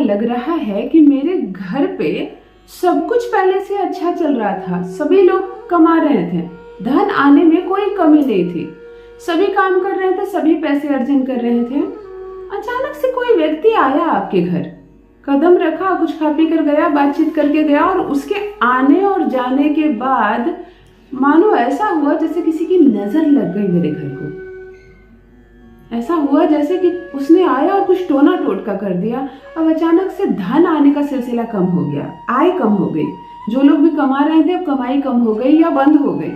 लग रहा है कि मेरे घर पे सब कुछ पहले से अच्छा चल रहा था, सभी लोग कमा रहे थे, धन आने में कोई कमी नहीं थी, सभी काम कर रहे थे, सभी पैसे अर्जन कर रहे थे। अचानक से कोई व्यक्ति आया आपके घर, कदम रखा, कुछ खा पी कर गया, बातचीत करके गया, और उसके आने और जाने के बाद मानो ऐसा हुआ जैसे किसी की नजर लग गई मेरे घर को। ऐसा हुआ जैसे कि उसने आया और कुछ टोना टोटका कर दिया। अब अचानक से धन आने का सिलसिला कम हो गया, आय कम हो गई, जो लोग भी कमा रहे थे अब कमाई कम हो गई या बंद हो गई।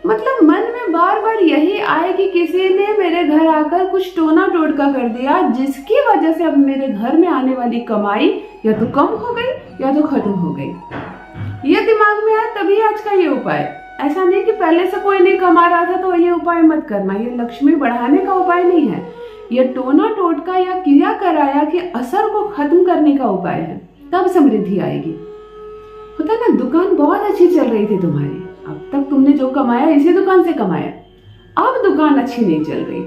मतलब मन में बार बार यही आए कि किसी ने मेरे घर आकर कुछ टोना टोटका कर दिया, जिसकी वजह से अब मेरे घर में आने वाली कमाई या तो कम हो गई या तो खत्म हो गई। ये दिमाग में आया तभी आज का ये उपाय। ऐसा नहीं कि पहले से कोई नहीं कमा रहा था तो ये उपाय मत करना, ये लक्ष्मी बढ़ाने का उपाय नहीं है, ये टोना टोटका या किया कराया के असर को खत्म करने का उपाय है। तब समृद्धि आएगी। होता ना, दुकान बहुत अच्छी चल रही थी तुम्हारी, अब तक तुमने जो कमाया इसी दुकान से कमाया, अब दुकान अच्छी नहीं चल रही,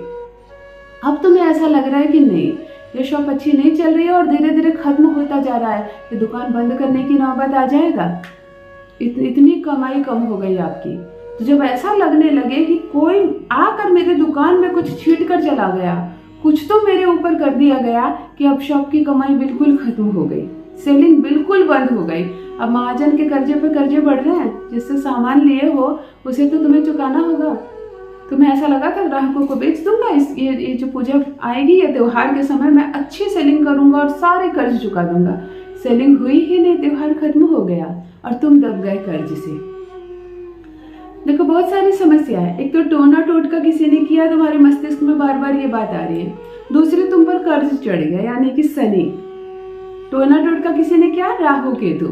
अब तुम्हें ऐसा लग रहा है कि नहीं ये शॉप अच्छी नहीं चल रही है और धीरे धीरे खत्म होता जा रहा है, ये दुकान बंद करने की नौबत आ जाएगा, इतनी कमाई कम हो गई आपकी। तो जब ऐसा लगने लगे कि कोई आकर मेरे दुकान में कुछ छीट कर चला गया, कुछ तो मेरे ऊपर कर दिया गया कि अब शॉप की कमाई बिल्कुल खत्म हो गई, सेलिंग बिल्कुल बंद हो गई, अब महाजन के कर्जे पे कर्जे बढ़ रहे हैं, जिससे सामान लिए हो उसे तो तुम्हें चुकाना होगा। तुम्हें ऐसा लगा था ग्राहकों को बेच दूंगा, ये जो पूजा आएगी या त्योहार के समय मैं अच्छी सेलिंग करूंगा और सारे कर्ज चुका दूंगा। सेलिंग हुई ही नहीं, त्योहार खत्म हो गया और तुम दब गए कर्ज से। देखो बहुत सारी समस्या है, एक तो टोना टोटका किसी ने किया, तुम्हारे मस्तिष्क में बार बार ये बात आ रही है। दूसरे तुम पर कर्ज चढ़ गया यानी कि शनि। टोना टोटका किसी ने किया, राहु केतु।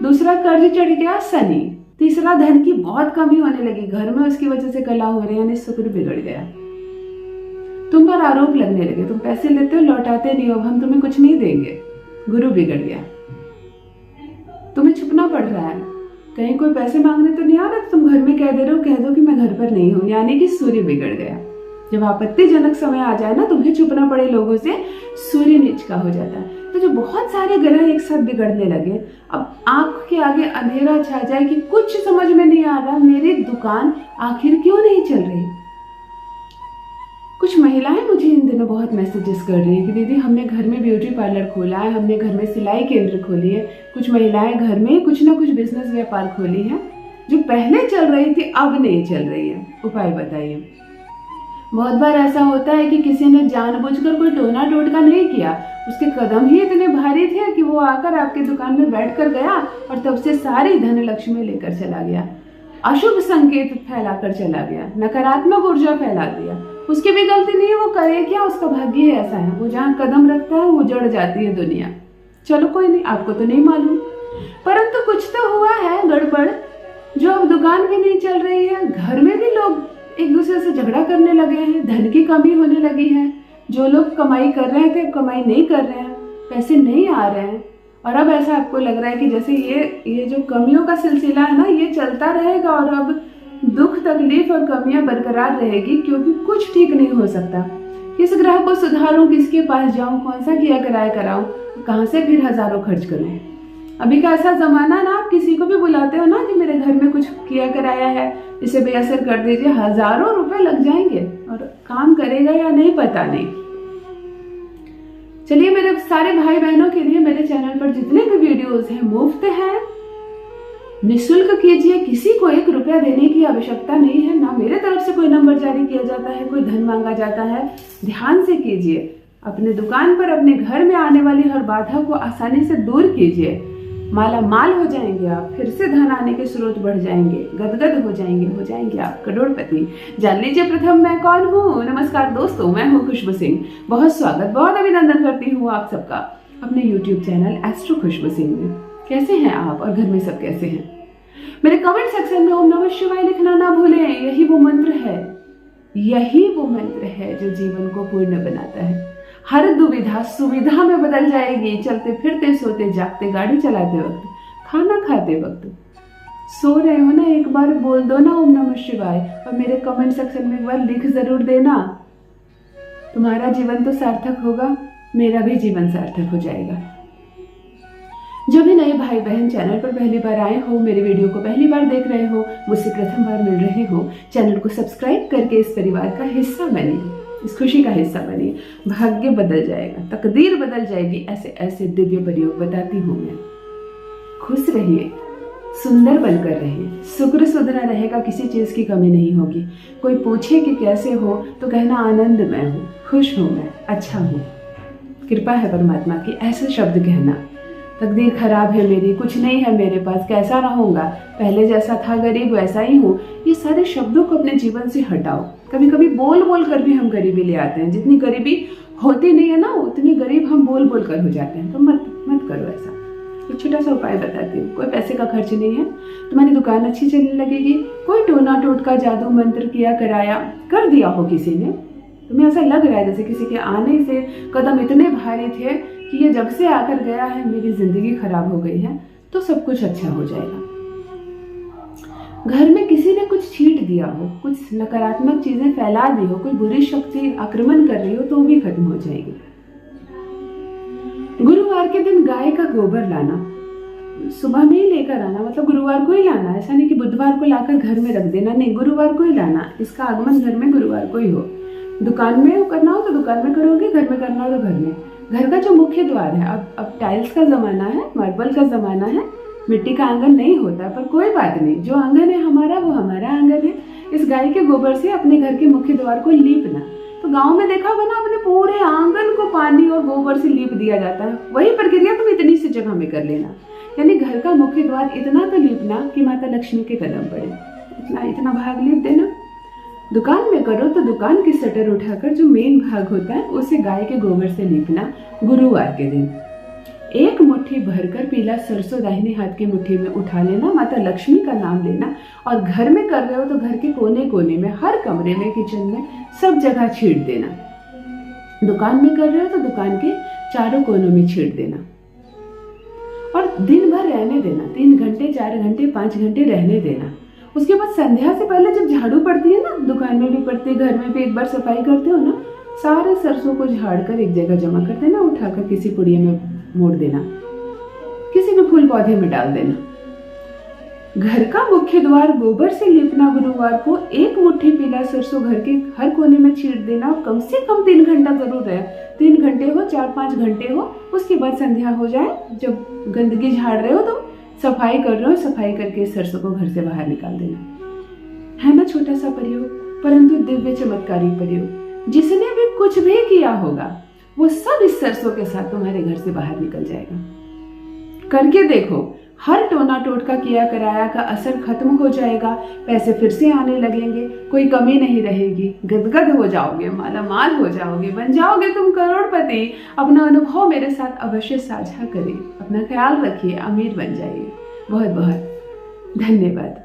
दूसरा कर्ज चढ़ गया, शनि। तीसरा धन की बहुत कमी होने लगी घर में, उसकी वजह से कलह हो रही यानी शुक्र बिगड़ गया। तुम पर आरोप लगने लगे, तुम पैसे लेते हो लौटाते नहीं हो, हम तुम्हें कुछ नहीं देंगे, गुरु बिगड़ गया। तुम्हें छुपना पड़ रहा है, कहीं कोई पैसे मांगने तो नहीं आ रहा, तो तुम घर में कह दे रहे हो, कह दो कि मैं घर पर नहीं हूं, यानी कि सूर्य बिगड़ गया। जब आपत्तिजनक समय आ जाए ना, तुम्हें छुपना पड़े लोगों से, सूर्य नीच का हो जाता है। तो जो बहुत सारे ग्रह एक साथ बिगड़ने लगे, अब आंख के आगे अंधेरा छा जाए कि कुछ समझ में नहीं आ रहा, मेरी दुकान आखिर क्यों नहीं चल रही। कुछ महिलाएं मुझे इन दिनों बहुत मैसेजेस कर रही हैं कि दीदी हमने घर में ब्यूटी पार्लर खोला है, हमने घर में सिलाई केंद्र खोली है। कुछ महिलाएं घर में कुछ ना कुछ बिजनेस व्यापार खोली हैं, जो पहले चल रही थी अब नहीं चल रही है। उपाय बताइए। बहुत बार ऐसा होता है कि किसी ने जानबूझकर कोई टोना टोटका नहीं किया, उसके कदम ही इतने भारी थे कि वो आकर आपकी दुकान में बैठ कर गया और तब से सारी धन लक्ष्मी लेकर चला गया, अशुभ संकेत फैलाकर चला गया, नकारात्मक ऊर्जा फैला दिया। उसकी भी गलती नहीं है, वो करे क्या, उसका भाग्य ऐसा है, वो जहाँ कदम रखता है वो जड़ जाती है दुनिया। चलो कोई नहीं, आपको तो नहीं मालूम, परंतु कुछ तो हुआ है गड़बड़, जो अब दुकान भी नहीं चल रही है, घर में भी लोग एक दूसरे से झगड़ा करने लगे हैं, धन की कमी होने लगी है, जो लोग कमाई कर रहे थे कमाई नहीं कर रहे हैं, पैसे नहीं आ रहे हैं, और अब ऐसा आपको लग रहा है कि जैसे ये जो कमियों का सिलसिला है ना, ये चलता रहेगा और अब दुख तकलीफ और कमियां बरकरार रहेगी, क्योंकि कुछ ठीक नहीं हो सकता। किस ग्रह को सुधारूं, किसके पास जाऊं, कौन सा किया कराया कराऊं, कहां से फिर हजारों खर्च करूं। अभी का ऐसा जमाना ना, आप किसी को भी बुलाते हो ना कि मेरे घर में कुछ किया कराया है, इसे बेअसर कर दीजिए, हजारों रुपए लग जाएंगे और काम करेगा या नहीं पता नहीं। चलिए, मेरे सारे भाई बहनों के लिए मेरे चैनल पर जितने भी वीडियोस हैं मुफ्त हैं, निःशुल्क कीजिए, किसी को 1 रुपया देने की आवश्यकता नहीं है, ना मेरे तरफ से कोई नंबर जारी किया जाता है, कोई धन मांगा जाता है। ध्यान से कीजिए, अपने दुकान पर अपने घर में आने वाली हर बाधा को आसानी से दूर कीजिए, माला माल हो जाएंगे आप, फिर से धन आने के स्रोत बढ़ जाएंगे, गदगद हो जाएंगे आप करोड़पति। जान लीजिए प्रथम मैं कौन हूँ। नमस्कार दोस्तों, मैं हूँ खुशबू सिंह। बहुत स्वागत, बहुत अभिनंदन करती हूँ आप सबका अपने YouTube चैनल एस्ट्रो खुशबू सिंह में। कैसे हैं आप और घर में सब कैसे हैं? मेरे कमेंट सेक्शन में ओम नमः शिवाय लिखना ना भूलें। यही वो मंत्र है जो जीवन को पूर्ण बनाता है। हर दुविधा सुविधा में बदल जाएगी। चलते फिरते, सोते जागते, गाड़ी चलाते वक्त, खाना खाते वक्त, सो रहे हो ना, एक बार बोल दो ना ओम नमः शिवाय और मेरे कमेंट सेक्शन में एक बार लिख जरूर देना। तुम्हारा जीवन तो सार्थक होगा मेरा भी जीवन सार्थक हो जाएगा। जो भी नए भाई बहन चैनल पर पहली बार आए हो, मेरे वीडियो को पहली बार देख रहे हो, मुझसे प्रथम बार मिल रहे हो, चैनल को सब्सक्राइब करके इस परिवार का हिस्सा बनिए, इस खुशी का हिस्सा बनिए। भाग्य बदल जाएगा, तकदीर बदल जाएगी। ऐसे ऐसे दिव्य प्रयोग बताती हूँ मैं। खुश रहिए, सुंदर बनकर रहिए, शुक्र सुधरा रहेगा, किसी चीज़ की कमी नहीं होगी। कोई पूछे कि कैसे हो तो कहना आनंद में हूँ, खुश हूँ, मैं अच्छा हूँ। कृपा है परमात्मा की ऐसे शब्द कहना। तकदीर खराब है मेरी, कुछ नहीं है मेरे पास, कैसा रहूँगा, पहले जैसा था गरीब वैसा ही हूँ, ये सारे शब्दों को अपने जीवन से हटाओ। कभी कभी बोल बोल कर भी हम गरीबी ले आते हैं। जितनी गरीबी होती नहीं है ना, उतनी गरीब हम बोल बोल कर हो जाते हैं। तो मत करो ऐसा। एक छोटा सा उपाय बताती हूँ। कोई पैसे का खर्च नहीं है, तुम्हारी दुकान अच्छी चलने लगेगी। कोई टोना टोटका जादू मंत्र किया कराया कर दिया हो किसी ने, तुम्हें ऐसा लग रहा है जैसे किसी के आने से कदम इतने भारी थे कि ये जब से आकर गया है मेरी जिंदगी खराब हो गई है, तो सब कुछ अच्छा हो जाएगा। घर में किसी ने कुछ छींट दिया हो, कुछ नकारात्मक चीजें फैला दी हो, कोई बुरी शक्ति आक्रमण कर रही हो, तो भी खत्म हो जाएगी। गुरुवार के दिन गाय का गोबर लाना, सुबह में ही लेकर आना, मतलब गुरुवार को ही लाना। ऐसा नहीं कि बुधवार को लाकर घर में रख देना, नहीं, गुरुवार को ही लाना। इसका आगमन घर में गुरुवार को ही हो। दुकान में करना हो तो दुकान में करोगे, घर में करना हो तो घर में। घर का जो मुख्य द्वार है, अब टाइल्स का जमाना है, मार्बल का जमाना है, मिट्टी का आंगन नहीं होता, पर कोई बात नहीं, जो आंगन है हमारा वो हमारा आंगन है। इस गाय के गोबर से अपने घर के मुख्य द्वार को लीपना। तो गांव में देखा होगा ना, अपने पूरे आंगन को पानी और गोबर से लीप दिया जाता है। वही प्रक्रिया तुम इतनी सी जगह में कर लेना। यानी घर का मुख्य द्वार इतना तो लीपना कि माता लक्ष्मी के कदम पड़े, इतना भाग लीप देना। दुकान में करो तो दुकान की शटर उठाकर जो मेन भाग होता है उसे गाय के गोबर से लीपना। गुरुवार के दिन 1 मुट्ठी भरकर पीला सरसों दाहिने हाथ की मुट्ठी में उठा लेना, माता लक्ष्मी का नाम लेना। और घर में कर रहे हो तो घर के कोने कोने में, हर कमरे में, किचन में, सब जगह छींट देना। दुकान में कर रहे हो तो दुकान के चारों कोनों में छींट देना। और दिन भर रहने देना, 3 घंटे 4 घंटे 5 घंटे रहने देना। उसके बाद संध्या से पहले जब झाड़ू पड़ती है ना, दुकान में भी पड़ती है, घर में भी एक बार सफाई करते हो ना, सारे सरसों को झाड़कर एक जगह जमा कर देना, उठाकर किसी पुड़िया में मोड़ देना, किसी भी फूल पौधे में डाल देना। घर का मुख्य द्वार गोबर से लीपना गुरुवार को। 1 मुट्ठी पीला सरसों घर के हर कोने में छींट देना। कम से कम 3 घंटा जरूर रहे, 3 घंटे हो 4-5 घंटे हो। उसके बाद संध्या हो जाए, जब गंदगी झाड़ रहे हो तो सफाई कर रहे हो, सफाई करके सरसों को घर से बाहर निकाल देना। है ना छोटा सा प्रयोग, परंतु दिव्य चमत्कारी प्रयोग। जिसने भी कुछ भी किया होगा वो सब इस सरसों के साथ तुम्हारे घर से बाहर निकल जाएगा। करके देखो, हर टोना टोटका किया कराया का असर खत्म हो जाएगा। पैसे फिर से आने लगेंगे, कोई कमी नहीं रहेगी। गदगद हो जाओगे, मालामाल हो जाओगे, बन जाओगे तुम करोड़पति। अपना अनुभव मेरे साथ अवश्य साझा करें। अपना ख्याल रखिए, अमीर बन जाइए। बहुत बहुत धन्यवाद।